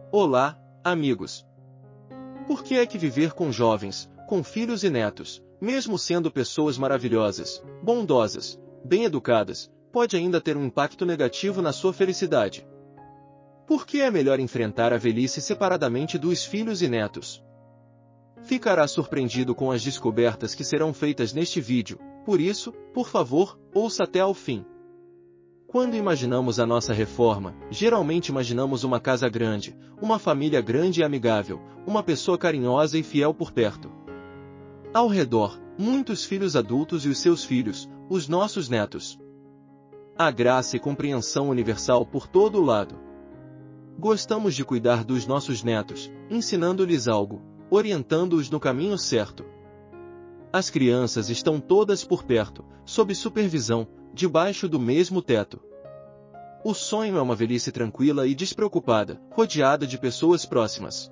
Olá, amigos! Por que é que viver com jovens, com filhos e netos, mesmo sendo pessoas maravilhosas, bondosas, bem-educadas, pode ainda ter um impacto negativo na sua felicidade? Por que é melhor enfrentar a velhice separadamente dos filhos e netos? Ficará surpreendido com as descobertas que serão feitas neste vídeo, por isso, por favor, ouça até ao fim. Quando imaginamos a nossa reforma, geralmente imaginamos uma casa grande, uma família grande e amigável, uma pessoa carinhosa e fiel por perto. Ao redor, muitos filhos adultos e os seus filhos, os nossos netos. Há graça e compreensão universal por todo o lado. Gostamos de cuidar dos nossos netos, ensinando-lhes algo, orientando-os no caminho certo. As crianças estão todas por perto, sob supervisão, debaixo do mesmo teto. O sonho é uma velhice tranquila e despreocupada, rodeada de pessoas próximas.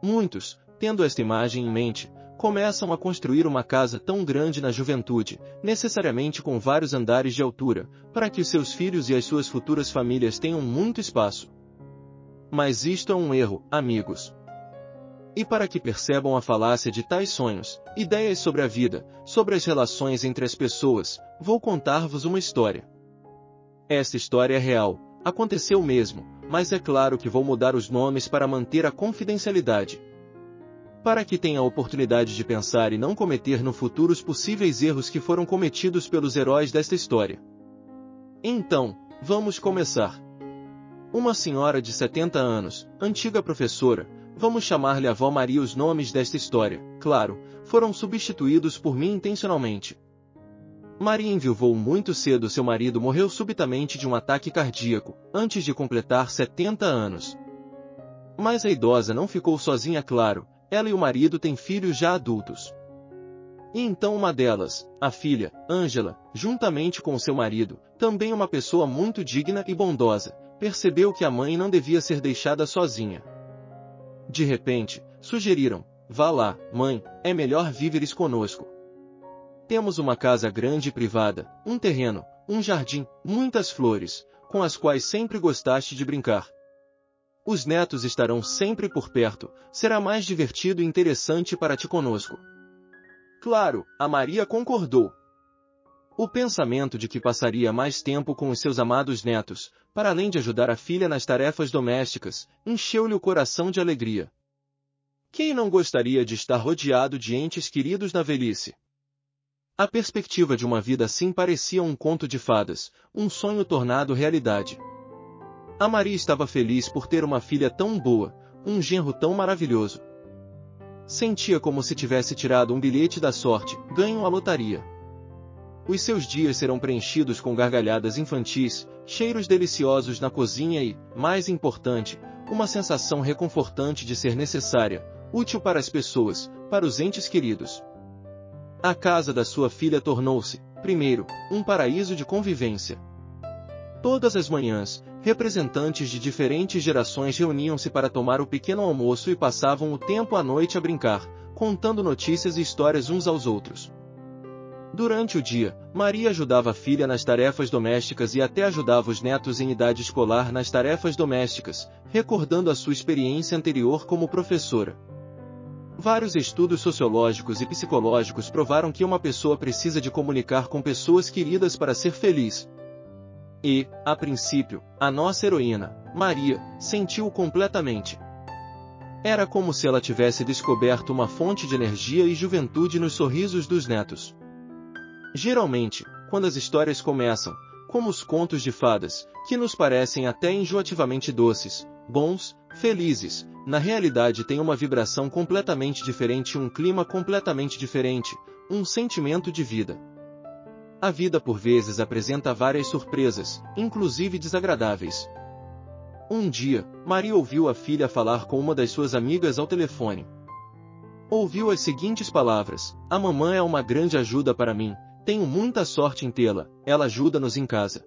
Muitos, tendo esta imagem em mente, começam a construir uma casa tão grande na juventude, necessariamente com vários andares de altura, para que os seus filhos e as suas futuras famílias tenham muito espaço. Mas isto é um erro, amigos. E para que percebam a falácia de tais sonhos, ideias sobre a vida, sobre as relações entre as pessoas, vou contar-vos uma história. Esta história é real, aconteceu mesmo, mas é claro que vou mudar os nomes para manter a confidencialidade. Para que tenha a oportunidade de pensar e não cometer no futuro os possíveis erros que foram cometidos pelos heróis desta história. Então, vamos começar. Uma senhora de 70 anos, antiga professora, vamos chamar-lhe Avó Maria. Os nomes desta história, claro, foram substituídos por mim intencionalmente. Maria enviuvou muito cedo. Seu marido morreu subitamente de um ataque cardíaco, antes de completar 70 anos. Mas a idosa não ficou sozinha, claro, ela e o marido têm filhos já adultos. E então uma delas, a filha, Ângela, juntamente com seu marido, também uma pessoa muito digna e bondosa, percebeu que a mãe não devia ser deixada sozinha. De repente, sugeriram: vá lá, mãe, é melhor viveres conosco. Temos uma casa grande e privada, um terreno, um jardim, muitas flores, com as quais sempre gostaste de brincar. Os netos estarão sempre por perto, será mais divertido e interessante para ti conosco. Claro, a Maria concordou. O pensamento de que passaria mais tempo com os seus amados netos, para além de ajudar a filha nas tarefas domésticas, encheu-lhe o coração de alegria. Quem não gostaria de estar rodeado de entes queridos na velhice? A perspectiva de uma vida assim parecia um conto de fadas, um sonho tornado realidade. A Maria estava feliz por ter uma filha tão boa, um genro tão maravilhoso. Sentia como se tivesse tirado um bilhete da sorte, ganho a lotaria. Os seus dias serão preenchidos com gargalhadas infantis, cheiros deliciosos na cozinha e, mais importante, uma sensação reconfortante de ser necessária, útil para as pessoas, para os entes queridos. A casa da sua filha tornou-se, primeiro, um paraíso de convivência. Todas as manhãs, representantes de diferentes gerações reuniam-se para tomar o pequeno almoço e passavam o tempo à noite a brincar, contando notícias e histórias uns aos outros. Durante o dia, Maria ajudava a filha nas tarefas domésticas e até ajudava os netos em idade escolar nas tarefas domésticas, recordando a sua experiência anterior como professora. Vários estudos sociológicos e psicológicos provaram que uma pessoa precisa de comunicar com pessoas queridas para ser feliz. E, a princípio, a nossa heroína, Maria, sentiu completamente. Era como se ela tivesse descoberto uma fonte de energia e juventude nos sorrisos dos netos. Geralmente, quando as histórias começam, como os contos de fadas, que nos parecem até enjoativamente doces, bons, felizes, na realidade têm uma vibração completamente diferente e um clima completamente diferente, um sentimento de vida. A vida por vezes apresenta várias surpresas, inclusive desagradáveis. Um dia, Maria ouviu a filha falar com uma das suas amigas ao telefone. Ouviu as seguintes palavras: a mamãe é uma grande ajuda para mim, tenho muita sorte em tê-la, ela ajuda-nos em casa.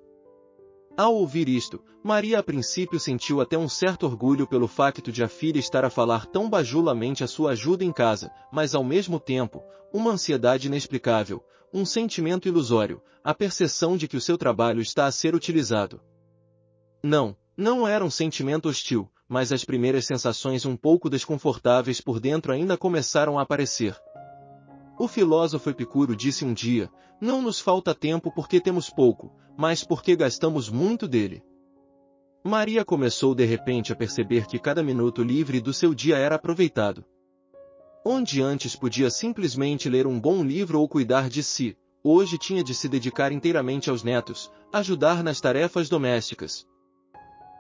Ao ouvir isto, Maria a princípio sentiu até um certo orgulho pelo facto de a filha estar a falar tão bajulamente a sua ajuda em casa, mas ao mesmo tempo, uma ansiedade inexplicável, um sentimento ilusório, a percepção de que o seu trabalho está a ser utilizado. Não era um sentimento hostil, mas as primeiras sensações um pouco desconfortáveis por dentro ainda começaram a aparecer. O filósofo Epicuro disse um dia: não nos falta tempo porque temos pouco, mas porque gastamos muito dele. Maria começou de repente a perceber que cada minuto livre do seu dia era aproveitado. Onde antes podia simplesmente ler um bom livro ou cuidar de si, hoje tinha de se dedicar inteiramente aos netos, ajudar nas tarefas domésticas.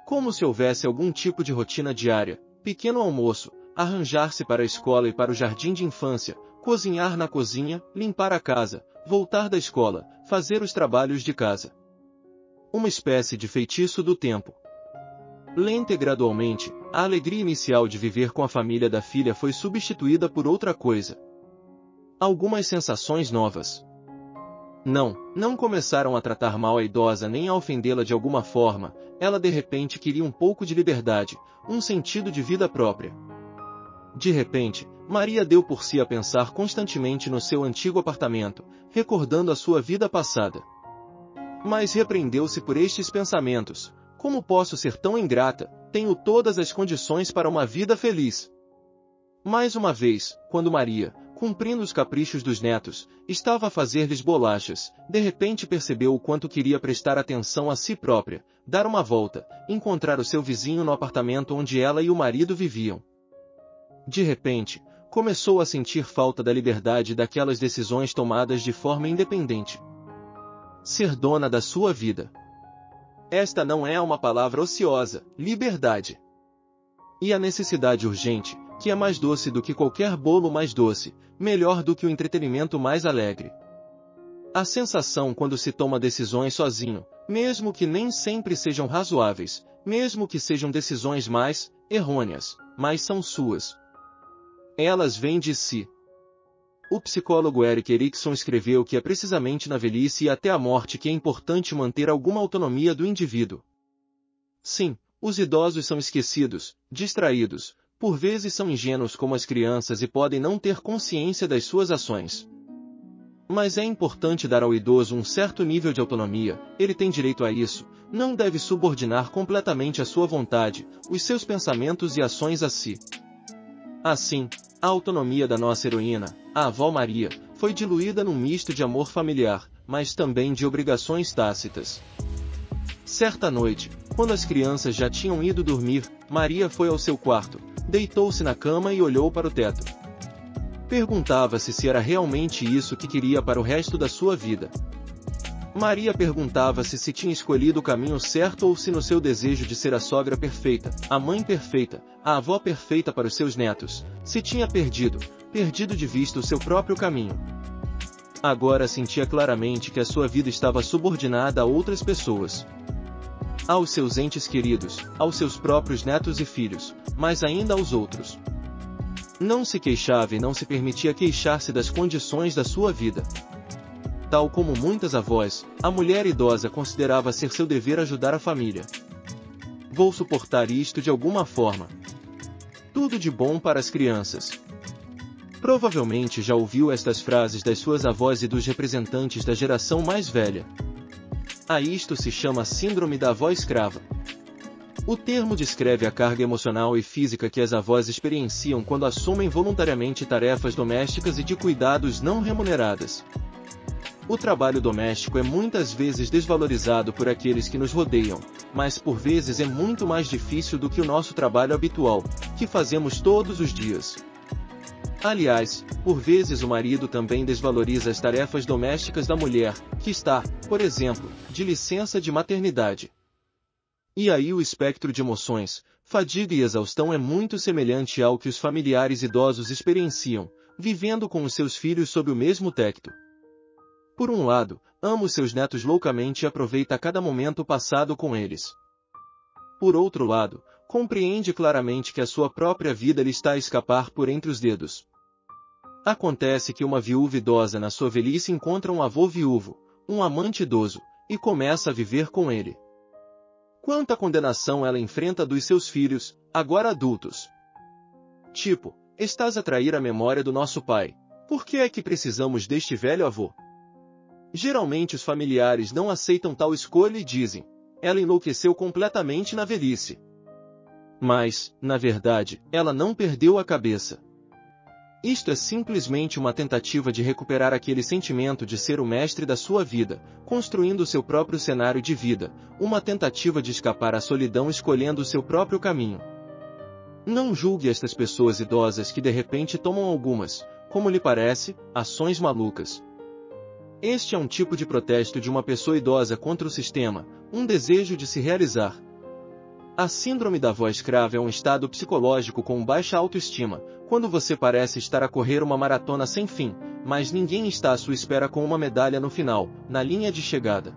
Como se houvesse algum tipo de rotina diária: pequeno almoço, arranjar-se para a escola e para o jardim de infância, cozinhar na cozinha, limpar a casa, voltar da escola, fazer os trabalhos de casa. Uma espécie de feitiço do tempo. Lenta e gradualmente, a alegria inicial de viver com a família da filha foi substituída por outra coisa. Algumas sensações novas. Não começaram a tratar mal a idosa nem a ofendê-la de alguma forma, ela de repente queria um pouco de liberdade, um sentido de vida própria. De repente, Maria deu por si a pensar constantemente no seu antigo apartamento, recordando a sua vida passada. Mas repreendeu-se por estes pensamentos: como posso ser tão ingrata? Tenho todas as condições para uma vida feliz. Mais uma vez, quando Maria, cumprindo os caprichos dos netos, estava a fazer-lhes bolachas, de repente percebeu o quanto queria prestar atenção a si própria, dar uma volta, encontrar o seu vizinho no apartamento onde ela e o marido viviam. De repente, começou a sentir falta da liberdade e daquelas decisões tomadas de forma independente. Ser dona da sua vida. Esta não é uma palavra ociosa: liberdade. E a necessidade urgente, que é mais doce do que qualquer bolo mais doce, melhor do que o entretenimento mais alegre. A sensação quando se toma decisões sozinho, mesmo que nem sempre sejam razoáveis, mesmo que sejam decisões mais errôneas, mas são suas. Elas vêm de si. O psicólogo Erik Erikson escreveu que é precisamente na velhice e até a morte que é importante manter alguma autonomia do indivíduo. Sim, os idosos são esquecidos, distraídos, por vezes são ingênuos como as crianças e podem não ter consciência das suas ações. Mas é importante dar ao idoso um certo nível de autonomia, ele tem direito a isso, não deve subordinar completamente a sua vontade, os seus pensamentos e ações a si. Assim, a autonomia da nossa heroína, a avó Maria, foi diluída num misto de amor familiar, mas também de obrigações tácitas. Certa noite, quando as crianças já tinham ido dormir, Maria foi ao seu quarto, deitou-se na cama e olhou para o teto. Perguntava-se se era realmente isso que queria para o resto da sua vida. Maria perguntava-se se tinha escolhido o caminho certo ou se no seu desejo de ser a sogra perfeita, a mãe perfeita, a avó perfeita para os seus netos, se tinha perdido de vista o seu próprio caminho. Agora sentia claramente que a sua vida estava subordinada a outras pessoas. Aos seus entes queridos, aos seus próprios netos e filhos, mas ainda aos outros. Não se queixava e não se permitia queixar-se das condições da sua vida. Tal como muitas avós, a mulher idosa considerava ser seu dever ajudar a família. Vou suportar isto de alguma forma. Tudo de bom para as crianças. Provavelmente já ouviu estas frases das suas avós e dos representantes da geração mais velha. A isto se chama síndrome da avó escrava. O termo descreve a carga emocional e física que as avós experienciam quando assumem voluntariamente tarefas domésticas e de cuidados não remuneradas. O trabalho doméstico é muitas vezes desvalorizado por aqueles que nos rodeiam, mas por vezes é muito mais difícil do que o nosso trabalho habitual, que fazemos todos os dias. Aliás, por vezes o marido também desvaloriza as tarefas domésticas da mulher, que está, por exemplo, de licença de maternidade. E aí o espectro de emoções, fadiga e exaustão é muito semelhante ao que os familiares idosos experienciam, vivendo com os seus filhos sob o mesmo teto. Por um lado, ama os seus netos loucamente e aproveita cada momento passado com eles. Por outro lado, compreende claramente que a sua própria vida lhe está a escapar por entre os dedos. Acontece que uma viúva idosa na sua velhice encontra um avô viúvo, um amante idoso, e começa a viver com ele. Quanta condenação ela enfrenta dos seus filhos, agora adultos. Tipo, estás a trair a memória do nosso pai. Por que é que precisamos deste velho avô? Geralmente os familiares não aceitam tal escolha e dizem: ela enlouqueceu completamente na velhice. Mas, na verdade, ela não perdeu a cabeça. Isto é simplesmente uma tentativa de recuperar aquele sentimento de ser o mestre da sua vida, construindo o seu próprio cenário de vida, uma tentativa de escapar à solidão escolhendo o seu próprio caminho. Não julgue estas pessoas idosas que de repente tomam algumas, como lhe parece, ações malucas. Este é um tipo de protesto de uma pessoa idosa contra o sistema, um desejo de se realizar. A síndrome da voz grave é um estado psicológico com baixa autoestima, quando você parece estar a correr uma maratona sem fim, mas ninguém está à sua espera com uma medalha no final, na linha de chegada.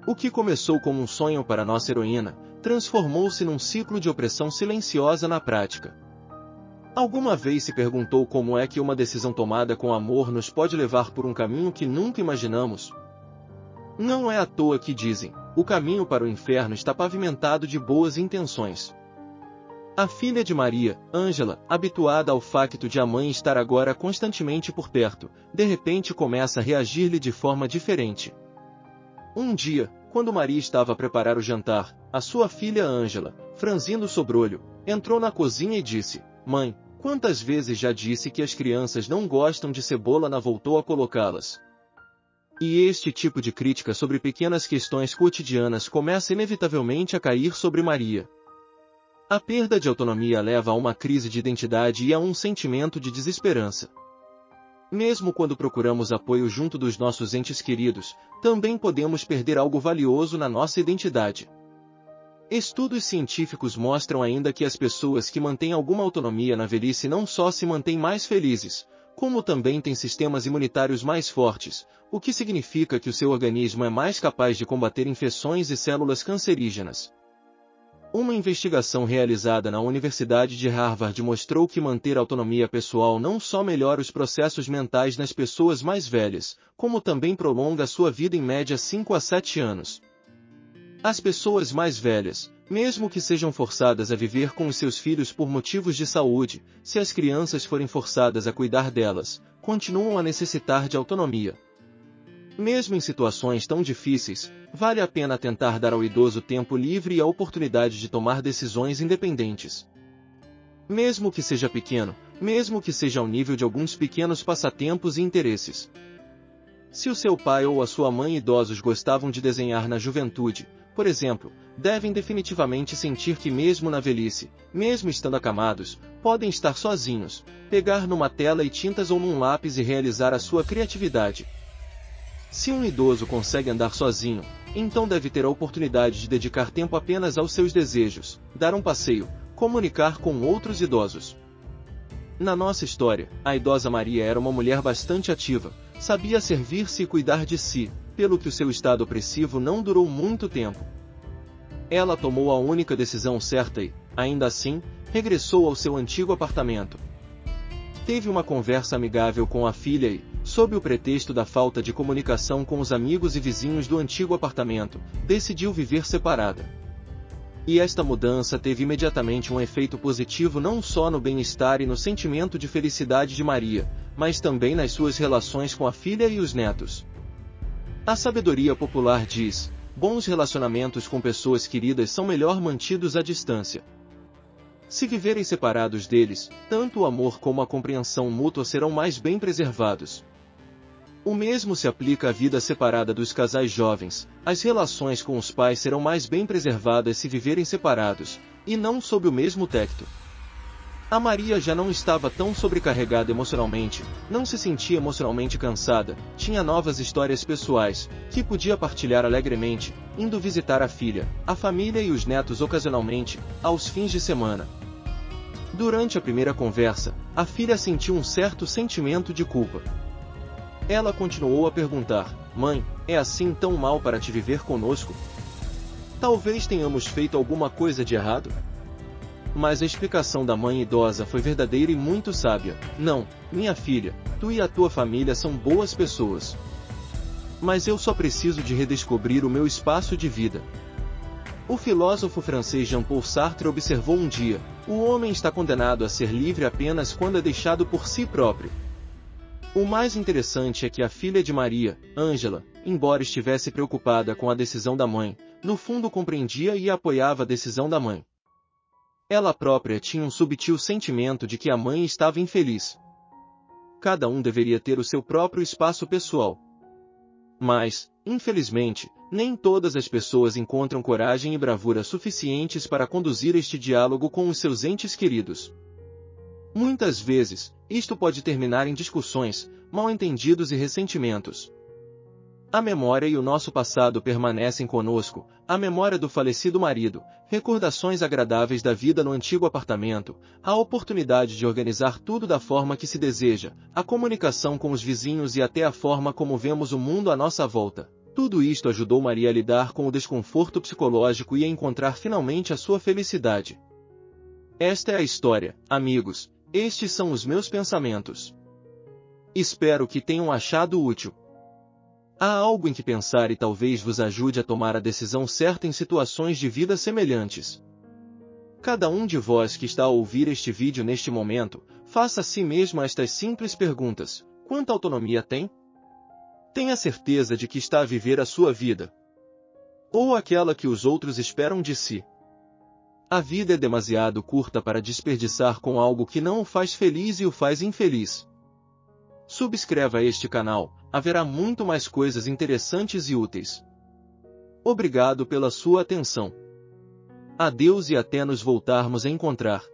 O que começou como um sonho para nossa heroína, transformou-se num ciclo de opressão silenciosa na prática. Alguma vez se perguntou como é que uma decisão tomada com amor nos pode levar por um caminho que nunca imaginamos? Não é à toa que dizem, o caminho para o inferno está pavimentado de boas intenções. A filha de Maria, Ângela, habituada ao facto de a mãe estar agora constantemente por perto, de repente começa a reagir-lhe de forma diferente. Um dia, quando Maria estava a preparar o jantar, a sua filha Ângela, franzindo o sobrolho, entrou na cozinha e disse, "Mãe, quantas vezes já disse que as crianças não gostam de cebola na voltou a colocá-las?" E este tipo de crítica sobre pequenas questões cotidianas começa inevitavelmente a cair sobre Maria. A perda de autonomia leva a uma crise de identidade e a um sentimento de desesperança. Mesmo quando procuramos apoio junto dos nossos entes queridos, também podemos perder algo valioso na nossa identidade. Estudos científicos mostram ainda que as pessoas que mantêm alguma autonomia na velhice não só se mantêm mais felizes, como também têm sistemas imunitários mais fortes, o que significa que o seu organismo é mais capaz de combater infecções e células cancerígenas. Uma investigação realizada na Universidade de Harvard mostrou que manter a autonomia pessoal não só melhora os processos mentais nas pessoas mais velhas, como também prolonga a sua vida em média 5 a 7 anos. As pessoas mais velhas, mesmo que sejam forçadas a viver com os seus filhos por motivos de saúde, se as crianças forem forçadas a cuidar delas, continuam a necessitar de autonomia. Mesmo em situações tão difíceis, vale a pena tentar dar ao idoso tempo livre e a oportunidade de tomar decisões independentes. Mesmo que seja pequeno, mesmo que seja ao nível de alguns pequenos passatempos e interesses. Se o seu pai ou a sua mãe idosos gostavam de desenhar na juventude, por exemplo, devem definitivamente sentir que mesmo na velhice, mesmo estando acamados, podem estar sozinhos, pegar numa tela e tintas ou num lápis e realizar a sua criatividade. Se um idoso consegue andar sozinho, então deve ter a oportunidade de dedicar tempo apenas aos seus desejos, dar um passeio, comunicar com outros idosos. Na nossa história, a idosa Maria era uma mulher bastante ativa, sabia servir-se e cuidar de si, pelo que o seu estado opressivo não durou muito tempo. Ela tomou a única decisão certa e, ainda assim, regressou ao seu antigo apartamento. Teve uma conversa amigável com a filha e, sob o pretexto da falta de comunicação com os amigos e vizinhos do antigo apartamento, decidiu viver separada. E esta mudança teve imediatamente um efeito positivo não só no bem-estar e no sentimento de felicidade de Maria, mas também nas suas relações com a filha e os netos. A sabedoria popular diz, bons relacionamentos com pessoas queridas são melhor mantidos à distância. Se viverem separados deles, tanto o amor como a compreensão mútua serão mais bem preservados. O mesmo se aplica à vida separada dos casais jovens, as relações com os pais serão mais bem preservadas se viverem separados, e não sob o mesmo teto. A Maria já não estava tão sobrecarregada emocionalmente, não se sentia emocionalmente cansada, tinha novas histórias pessoais, que podia partilhar alegremente, indo visitar a filha, a família e os netos ocasionalmente, aos fins de semana. Durante a primeira conversa, a filha sentiu um certo sentimento de culpa. Ela continuou a perguntar, mãe, é assim tão mal para te viver conosco? Talvez tenhamos feito alguma coisa de errado? Mas a explicação da mãe idosa foi verdadeira e muito sábia. Não, minha filha, tu e a tua família são boas pessoas. Mas eu só preciso de redescobrir o meu espaço de vida. O filósofo francês Jean-Paul Sartre observou um dia, o homem está condenado a ser livre apenas quando é deixado por si próprio. O mais interessante é que a filha de Maria, Ângela, embora estivesse preocupada com a decisão da mãe, no fundo compreendia e apoiava a decisão da mãe. Ela própria tinha um subtil sentimento de que a mãe estava infeliz. Cada um deveria ter o seu próprio espaço pessoal. Mas, infelizmente, nem todas as pessoas encontram coragem e bravura suficientes para conduzir este diálogo com os seus entes queridos. Muitas vezes, isto pode terminar em discussões, mal-entendidos e ressentimentos. A memória e o nosso passado permanecem conosco, a memória do falecido marido, recordações agradáveis da vida no antigo apartamento, a oportunidade de organizar tudo da forma que se deseja, a comunicação com os vizinhos e até a forma como vemos o mundo à nossa volta. Tudo isto ajudou Maria a lidar com o desconforto psicológico e a encontrar finalmente a sua felicidade. Esta é a história, amigos, estes são os meus pensamentos. Espero que tenham achado útil. Há algo em que pensar e talvez vos ajude a tomar a decisão certa em situações de vida semelhantes. Cada um de vós que está a ouvir este vídeo neste momento, faça a si mesmo estas simples perguntas: quanta autonomia tem? Tenha certeza de que está a viver a sua vida? Ou aquela que os outros esperam de si? A vida é demasiado curta para desperdiçar com algo que não o faz feliz e o faz infeliz. Subscreva este canal, haverá muito mais coisas interessantes e úteis. Obrigado pela sua atenção. Adeus e até nos voltarmos a encontrar.